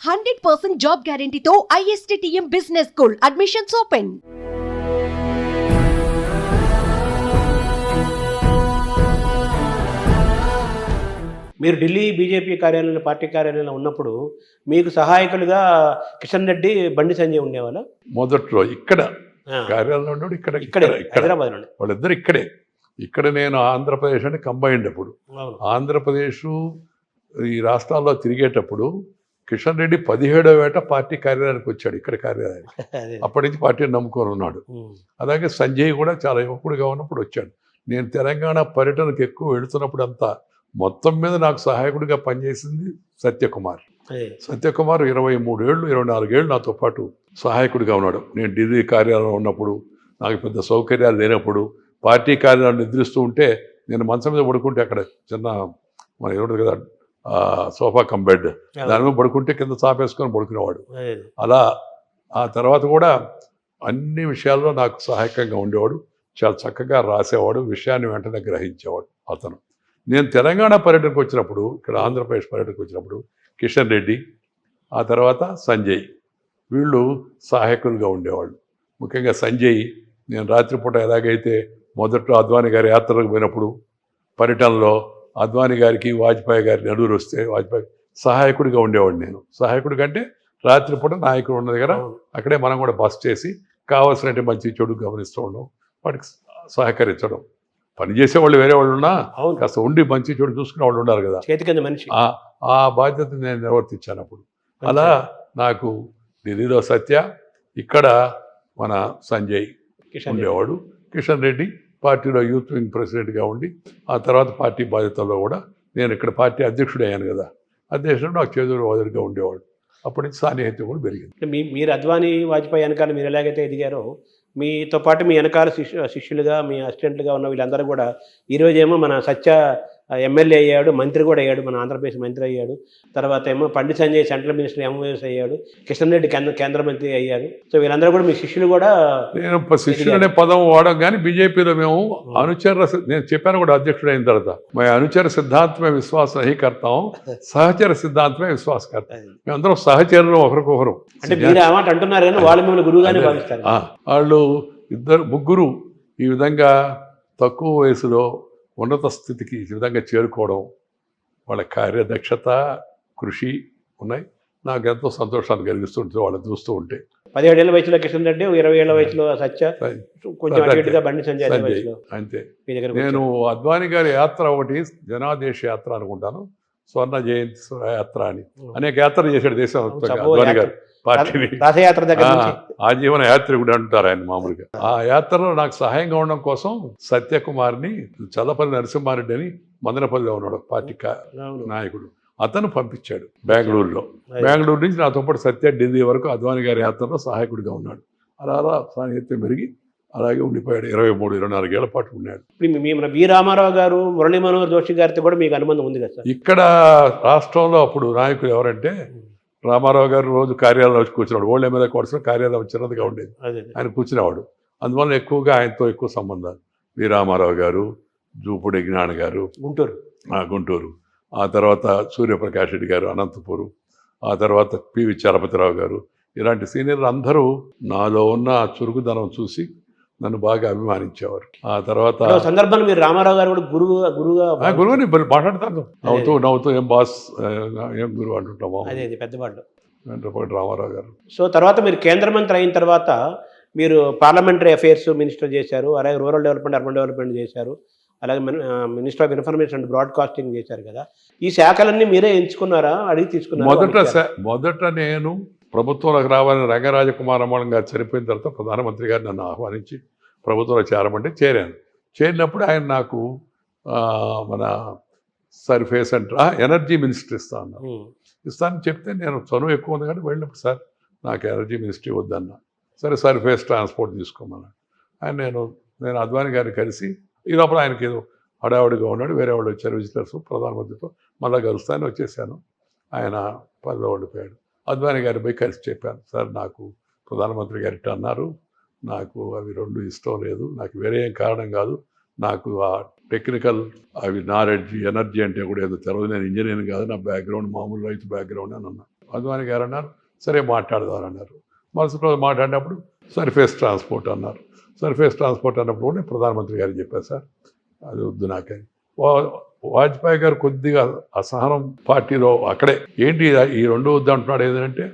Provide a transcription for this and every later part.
100% job గ్యారంటీతో ISTTM business school admissions open. మీరు Delhi BJP కార్యాలయంలో, పార్టీ కార్యాలయంలో ఉన్నప్పుడు మీకు సహాయకులుగా కిషన్ రెడ్డి, బండి సంజయ్ ఉండేవాళ్ళ? మొదట్లో ఇక్కడ కార్యాలయంలో ఉన్నాడు, ఇక్కడ హైదరాబాద్ వాళ్ళిద్దరు ఇక్కడే. ఇక్కడ నేను ఆంధ్రప్రదేశ్ అంటే కంబైండ్. అప్పుడు ఆంధ్రప్రదేశ్ ఈ రాష్ట్రాల్లో తిరిగేటప్పుడు కిషన్ రెడ్డి 17వ ఏట పార్టీ కార్యాలయానికి వచ్చాడు, ఇక్కడ కార్యాలయానికి. అప్పటి నుంచి పార్టీని నమ్ముకొని ఉన్నాడు. అలాగే సంజయ్ కూడా చాలా యువకుడిగా ఉన్నప్పుడు వచ్చాడు. నేను తెలంగాణ పర్యటనకు ఎక్కువ వెళుతున్నప్పుడు అంతా మొత్తం మీద నాకు సహాయకుడిగా పనిచేసింది సత్యకుమార్. 23 ఏళ్ళు 24 ఏళ్ళు నాతో పాటు సహాయకుడిగా ఉన్నాడు. నేను ఢిల్లీ కార్యాలయంలో ఉన్నప్పుడు, నాకు పెద్ద సౌకర్యాలు లేనప్పుడు, పార్టీ కార్యాలయాలు నిద్రిస్తూ ఉంటే నేను మంచం మీద పడుకుంటే అక్కడ చిన్న మన ఏమిటి కదా సోఫా కమ్ బెడ్, దాని మీద పడుకుంటే కింద చాపేసుకొని పడుకునేవాడు. అలా ఆ తర్వాత కూడా అన్ని విషయాల్లో నాకు సహాయకంగా ఉండేవాడు. చాలా చక్కగా రాసేవాడు, విషయాన్ని వెంటనే గ్రహించేవాడు అతను. నేను తెలంగాణ పర్యటనకు వచ్చినప్పుడు, ఇక్కడ ఆంధ్రప్రదేశ్ పర్యటనకు వచ్చినప్పుడు కిషన్ రెడ్డి, ఆ తర్వాత సంజయ్, వీళ్ళు సహాయకులుగా ఉండేవాళ్ళు. ముఖ్యంగా సంజయ్, నేను రాత్రిపూట ఎలాగైతే మొదట్లో అద్వానీ గారి యాత్రలకు పోయినప్పుడు పర్యటనలో అద్వానీ గారికి వాజ్పేయి గారి నడువురు వస్తే వాజ్పేయి సహాయకుడిగా ఉండేవాడు. నేను సహాయకుడి కంటే రాత్రిపూట నాయకుడు ఉన్న దగ్గర అక్కడే మనం కూడా బస్ చేసి కావాల్సినట్టు మంచి చెడు గమనిస్తూ ఉండడం, వాటికి సహకరించడం. పనిచేసేవాళ్ళు వేరే వాళ్ళు ఉన్నా కాస్త ఉండి మంచి చెడు చూసుకునే వాళ్ళు ఉండాలి కదా, మనిషి. ఆ బాధ్యత నేను నిర్వర్తించాను అప్పుడు. అలా నాకు ఢిల్లీలో సత్య, ఇక్కడ మన సంజయ్ ఉండేవాడు. కిషన్ రెడ్డి పార్టీలో యూత్ వింగ్ ప్రెసిడెంట్గా ఉండి, ఆ తర్వాత పార్టీ బాధ్యతల్లో కూడా నేను ఇక్కడ పార్టీ అధ్యక్షుడు అయ్యాను కదా, అధ్యక్షుడు నాకు చేదురు వదిలిగా ఉండేవాడు. అప్పటి నుంచి సాన్నిహిత్యం కూడా పెరిగింది. మీరు అద్వానీ వాజ్పేయి వెనకాల మీరు ఎలాగైతే ఎదిగారో, మీతో పాటు మీ వెనకాల శిష్యులుగా, మీ అసిస్టెంట్లుగా ఉన్న వీళ్ళందరూ కూడా ఈరోజేమో మన సత్య ఎమ్మెల్యే అయ్యాడు, మంత్రి కూడా అయ్యాడు, మన ఆంధ్రప్రదేశ్ మంత్రి అయ్యాడు. తర్వాత ఏమో Bandi Sanjay central minister MOs అయ్యాడు, కిషన్ రెడ్డి కేంద్ర మంత్రి అయ్యాడు. సో వీళ్ళందరూ కూడా మీ శిష్యులు కూడా. నేను శిష్యులు అనే పదం వాడడం కానీ బీజేపీలో మేము అనుచర, నేను చెప్పాను కూడా అధ్యక్షుడు అయిన తర్వాత, మేము అనుచర సిద్ధాంతమే విశ్వాసం హీ కర్తాం, సహచర సిద్ధాంతమే విశ్వాస కర్తాం. మేమందరం సహచరులు ఒకరికొకరు. అంటే మీరు ఆ మాట అంటున్నారు కానీ వాళ్ళు మిమ్మల్ని గురువుగానే భావిస్తారు. వాళ్ళు ముగ్గురు ఈ విధంగా తక్కువ వయసులో ఉన్నత స్థితికి ఈ విధంగా చేరుకోవడం, వాళ్ళ కార్యదక్షత, కృషి ఉన్నాయి. నాకు ఎంతో సంతోషాన్ని కలిగిస్తుంటుంది వాళ్ళని చూస్తూ ఉంటే. 17 ఏళ్ల వయసులో కిషన్ రెడ్డి, 20 ఏళ్ల వయసులో సత్య, కొంచెం బండి సంజయ్ అంతే. నేను అద్వానీ గారి యాత్ర ఒకటి జనాదేశ యాత్ర అనుకుంటాను, స్వర్ణ జయంతి యాత్ర అని అనేక యాత్రలు చేశాడు దేశం అద్వానీ గారు. పార్టీని ఆజీవన యాత్రికుడు అంటారు ఆయన మామూలుగా. ఆ యాత్రలో నాకు సహాయంగా ఉండడం కోసం సత్యకుమార్ని, చల్లపల్లి నరసింహారెడ్డి అని మదనపల్లిలో ఉన్నాడు పార్టీ నాయకుడు, అతను పంపించాడు బెంగళూరులో. బెంగళూరు నుంచి నాతో పాటు సత్య ఢిల్లీ వరకు అద్వానీ గారి యాత్రలో సహాయకుడిగా ఉన్నాడు. అలా అలా సాన్నిహిత్యం పెరిగి అలాగే ఉండిపోయాడు. 23-24 ఏళ్ల పాటు ఉన్నాడు. ఇప్పుడు వి రామారావు గారు, మురళీ మనోహర్ జోషి గారితో కూడా మీకు అనుబంధం ఉంది కదా సార్? ఇక్కడ రాష్ట్రంలో అప్పుడు నాయకులు ఎవరంటే, రామారావు గారు రోజు కార్యాలయంలో వచ్చి కూర్చున్నాడు. ఓల్డ్ ఎమ్మెల్యే కోర్సులో కార్యాలయం చిన్నదిగా ఉండేది, ఆయన కూర్చునేవాడు. అందువల్ల ఎక్కువగా ఆయనతో ఎక్కువ సంబంధాలు. వి రామారావు గారు, జూపుడి జ్ఞాన గారు గుంటూరు, ఆ తర్వాత సూర్యప్రకాష్ రెడ్డి గారు అనంతపురం, ఆ తర్వాత పివి చలపతిరావు గారు, ఇలాంటి సీనియర్లు అందరూ నాలో ఉన్న చురుకుదనం చూసి నన్ను బాగా అభిమానించేవారు. ఆ తర్వాత సందర్భంలో మీరు రామారావు గారు కూడా గురువుని మాట్లాడతాను, నవ్వుతూ ఏం బాస్, ఏం గురువు అంటుంటాము పెద్దవాళ్ళు రామారావు గారు. సో తర్వాత మీరు కేంద్ర మంత్రి అయిన తర్వాత మీరు పార్లమెంటరీ అఫైర్స్ మినిస్టర్ చేశారు, అలాగే రూరల్ డెవలప్మెంట్, అర్బన్ డెవలప్మెంట్ చేశారు, అలాగే minister of information and broadcasting చేశారు కదా. ఈ శాఖలన్నీ మీరే ఎంచుకున్నారా, అడిగి తీసుకున్నారా? మొదట నేను ప్రభుత్వంలోకి రావాలని రంగరాజకుమార్ అమ్మడం గారు చనిపోయిన తర్వాత ప్రధానమంత్రి గారు నన్ను ఆహ్వానించి ప్రభుత్వంలో చేరమంటే చేరాను. చేరినప్పుడు ఆయన నాకు మన సర్ఫేస్ అండ్ ఎనర్జీ మినిస్టర్ ఇస్తానని చెప్తే, నేను చనువు ఎక్కువ ఉంది కానీ వెళ్ళినప్పుడు, సార్ నాకు ఎనర్జీ మినిస్ట్రీ వద్దన్నా. సరే సర్ఫేస్ ట్రాన్స్పోర్ట్ తీసుకోమన్నాను. ఆయన నేను అద్వానీ గారిని కలిసి, ఈ లోపల ఆయనకి ఏదో హడావుడిగా ఉన్నాడు, వేరే వాళ్ళు వచ్చారు విజిటర్స్, ప్రధానమంత్రితో మళ్ళీ కలుస్తానని వచ్చేసాను. ఆయన పనిలో ఉండిపోయాడు. అద్వానీ గారి పోయి కలిసి చెప్పాను, సార్ నాకు ప్రధానమంత్రి గారు ఇట్లా అన్నారు, నాకు అవి రెండు ఇష్టం లేదు, నాకు వేరే ఏం కారణం కాదు, నాకు ఆ టెక్నికల్ అవి నాలెడ్జ్ ఎనర్జీ అంటే కూడా ఏదో తెలియదు, నేను ఇంజనీరింగ్ కాదు, నా బ్యాక్గ్రౌండ్ మామూలు రైతు బ్యాక్గ్రౌండ్ అని అన్నా. అద్వానీ గారు అన్నారు సరే మాట్లాడదాం అన్నారు. మరుసటి రోజు మాట్లాడినప్పుడు సర్ఫేస్ ట్రాన్స్పోర్ట్ అన్నారు. సర్ఫేస్ ట్రాన్స్పోర్ట్ అన్నప్పుడు కూడా నేను ప్రధానమంత్రి గారికి చెప్పాను సార్ అది వద్దు నాకని. వాజ్పేయి గారు కొద్దిగా అసహనం పార్టీలో అక్కడే ఏంటి ఈ రెండు వద్దు అంటున్నాడు ఏంటంటే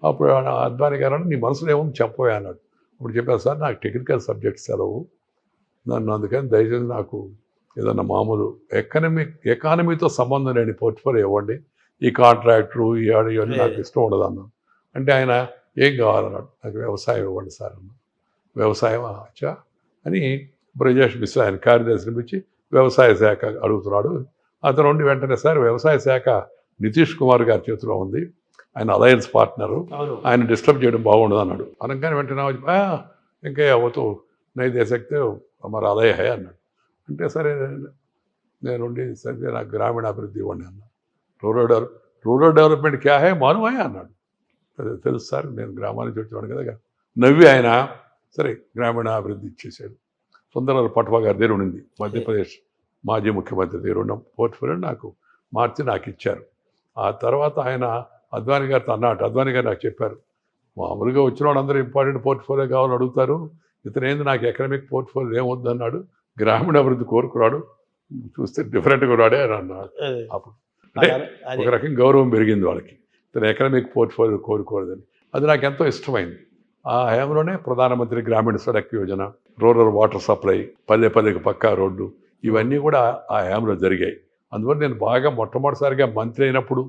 అప్పుడు అద్వానీ గారు నీ మనసులో ఏమో చెప్పవే అన్నాడు. అప్పుడు చెప్పాను సార్ నాకు టెక్నికల్ సబ్జెక్ట్స్ సెలవు నన్ను అందుకని దయచేసి నాకు ఏదన్నా మామూలు ఎకానమీతో సంబంధం లేని పోర్ట్ఫోలియో ఇవ్వండి, ఈ కాంట్రాక్టరు ఇవన్నీ నాకు ఇష్టం ఉండదు అన్నాను. అంటే ఆయన ఏం కావాలన్నాడు. నాకు వ్యవసాయం ఇవ్వండి సార్ అన్నాడు. వ్యవసాయం అచ్చా అని బ్రజేష్ మిశ్రా ఆయన కార్యదర్శిని పిలిచి వ్యవసాయ శాఖ అడుగుతున్నాడు. అతను ఉండి వెంటనే సార్ వ్యవసాయ శాఖ నితీష్ కుమార్ గారి చేతిలో ఉంది, ఆయన అలయన్స్ పార్ట్నరు, ఆయన డిస్టర్బ్ చేయడం బాగుండదు అన్నాడు. అనగానే వెంటనే ఇంకా అవతో నై దే సక్తే మరి అలయ హై అన్నాడు. అంటే సరే నేనుండి సరే నాకు గ్రామీణాభివృద్ధి ఇవ్వండి అన్నాడు. రూరల్ డెవలప్మెంట్ క్యా హై మాను హై అన్నాడు. తెలుసు సార్ నేను గ్రామానికి వచ్చేవాడు కదా. నవ్వి ఆయన సరే గ్రామీణాభివృద్ధి ఇచ్చేసాడు. సుందరరావు పట్వా గారి దగ్గర ఉండింది, మధ్యప్రదేశ్ మాజీ ముఖ్యమంత్రి దగ్గర ఉన్న పోర్ట్ఫోలియో నాకు మార్చి నాకు ఇచ్చారు. ఆ తర్వాత ఆయన అద్వానీ గారితో అన్నాడు. అద్వానీ గారు నాకు చెప్పారు మామూలుగా వచ్చిన వాళ్ళందరూ ఇంపార్టెంట్ పోర్ట్ఫోలియో కావాలని అడుగుతారు, ఇతను ఏంది నాకు ఎకనామిక్ పోర్ట్ఫోలియో ఏమొద్దు అన్నాడు, గ్రామీణాభివృద్ధి కోరుకున్నాడు, చూస్తే డిఫరెంట్గా ఉన్నాడే అని అన్నాడు. అప్పుడు అంటే ఒక రకం గౌరవం పెరిగింది వాళ్ళకి, ఇతను ఎకనామిక్ పోర్ట్ఫోలియో కోరుకోలేదని. అది నాకు ఎంతో ఇష్టమైంది. ఆ హయాంలోనే ప్రధానమంత్రి గ్రామీణ Sadak Yojana, rural water supply, పల్లె పల్లెకి పక్కా రోడ్డు ఇవన్నీ కూడా ఆ హయాంలో జరిగాయి. అందువల్ల నేను బాగా మొట్టమొదటిసారిగా మంత్రి అయినప్పుడు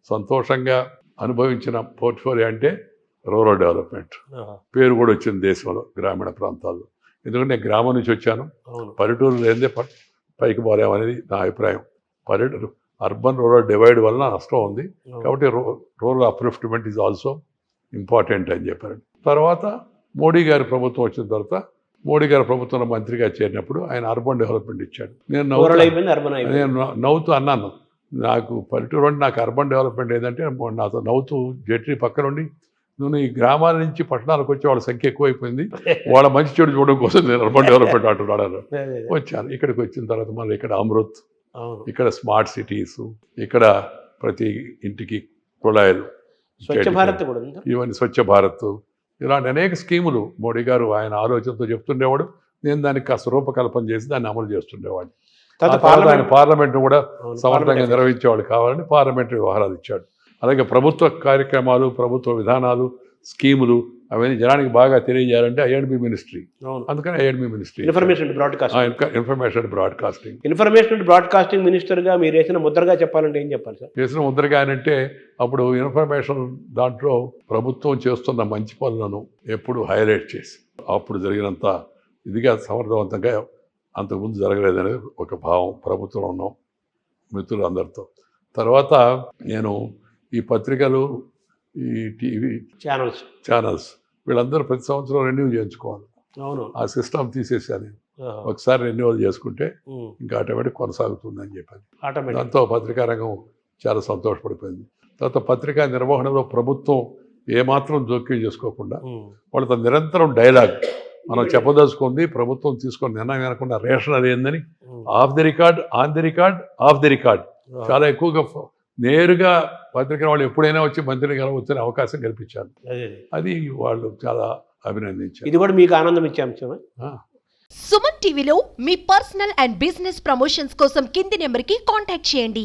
సంతోషంగా అనుభవించిన పోర్ట్ఫోలియో అంటే రూరల్ డెవలప్మెంట్. పేరు కూడా వచ్చింది దేశంలో గ్రామీణ ప్రాంతాల్లో. ఎందుకంటే నేను గ్రామం నుంచి వచ్చాను, పల్లెటూరు లేదే పైకి పోలేమనేది నా అభిప్రాయం. అర్బన్ రూరల్ డివైడ్ వలన నష్టం ఉంది కాబట్టి rural upliftment is also important అని చెప్పారు. తర్వాత మోడీ గారి ప్రభుత్వం వచ్చిన తర్వాత మోడీ గారి ప్రభుత్వంలో మంత్రిగా చేరినప్పుడు ఆయన అర్బన్ డెవలప్మెంట్ ఇచ్చాడు. నేను నవ్వుతూ అన్నాను నాకు పల్లెటూరు అంటే నాకు అర్బన్ డెవలప్మెంట్ ఏదంటే నాతో నవ్వుతూ జెట్రీ పక్క నుండి నువ్వు ఈ గ్రామాల నుంచి పట్టణాలకు వచ్చే వాళ్ళ సంఖ్య ఎక్కువైపోయింది, వాళ్ళ మంచి చెడు చూడడం కోసం నేను అర్బన్ డెవలప్మెంట్ అంటున్నాడు. వచ్చాను. ఇక్కడికి వచ్చిన తర్వాత మళ్ళీ ఇక్కడ అమృత్, ఇక్కడ స్మార్ట్ సిటీస్, ఇక్కడ ప్రతి ఇంటికి కుళాయిలు, ఇవన్నీ స్వచ్ఛ భారత్, ఇలాంటి అనేక స్కీములు మోడీ గారు ఆయన ఆలోచనతో చెప్తుండేవాడు. నేను దానికి కాస్త రూపకల్పన చేసి దాన్ని అమలు చేస్తుండేవాడిని. ఆయన పార్లమెంట్ను కూడా సమర్థంగా నిర్వహించేవాడు కావాలని పార్లమెంటరీ వ్యవహారాలు ఇచ్చాడు. అలాగే ప్రభుత్వ కార్యక్రమాలు, ప్రభుత్వ విధానాలు, స్కీములు అవన్నీ జనానికి బాగా తెలియజేయాలంటే ఐఎండ్బి మినిస్ట్రీ, అందుకని ఐఎండ్బి మినిస్ట్రీ ఇన్ఫర్మేషన్ బ్రాడ్కాస్టింగ్ మినిస్టర్గా మీరు వేసిన ముద్రగా చెప్పాలంటే ఏం చెప్పాలి సార్? వేసిన ముద్రగా అంటే అప్పుడు ఇన్ఫర్మేషన్ దాంట్లో ప్రభుత్వం చేస్తున్న మంచి పనులను ఎప్పుడు హైలైట్ చేసి అప్పుడు జరిగినంత ఇదిగా సమర్థవంతంగా అంతకుముందు జరగలేదనేది ఒక భావం ప్రభుత్వంలో ఉన్నాం మిత్రులు అందరితో. తర్వాత నేను ఈ పత్రికలు, ఈ టీవీ ఛానల్స్ వీళ్ళందరూ ప్రతి సంవత్సరం రెన్యూ చేయించుకోవాలి. ఆ సిస్టమ్ తీసేసాను. ఒకసారి రెన్యూవల్ చేసుకుంటే ఇంకా ఆటోమేటిక్ కొనసాగుతుందని చెప్పాను. దాంతో పత్రికా రంగం చాలా సంతోషపడిపోయింది. తర్వాత పత్రికా నిర్వహణలో ప్రభుత్వం ఏమాత్రం జోక్యం చేసుకోకుండా వాళ్ళతో నిరంతరం డైలాగ్ మనం చెప్పదలుచుకుంది ప్రభుత్వం తీసుకొని నిర్ణయం అనకుండా రేషన్ అది ఏందని of the record, on the record, of the record చాలా ఎక్కువగా నేరుగా పత్రిక వాళ్ళు ఎప్పుడైనా వచ్చి మంత్రిని కలవచ్చని అవకాశం కల్పించారు. అది వాళ్ళు చాలా అభినందించారు. ఇది కూడా మీకు ఆనందం ఇచ్చే అంశమే. సుమన్ టీవీలో మీ పర్సనల్ అండ్ బిజినెస్ ప్రమోషన్స్ కోసం కింది నెంబర్కి కాంటాక్ట్ చేయండి.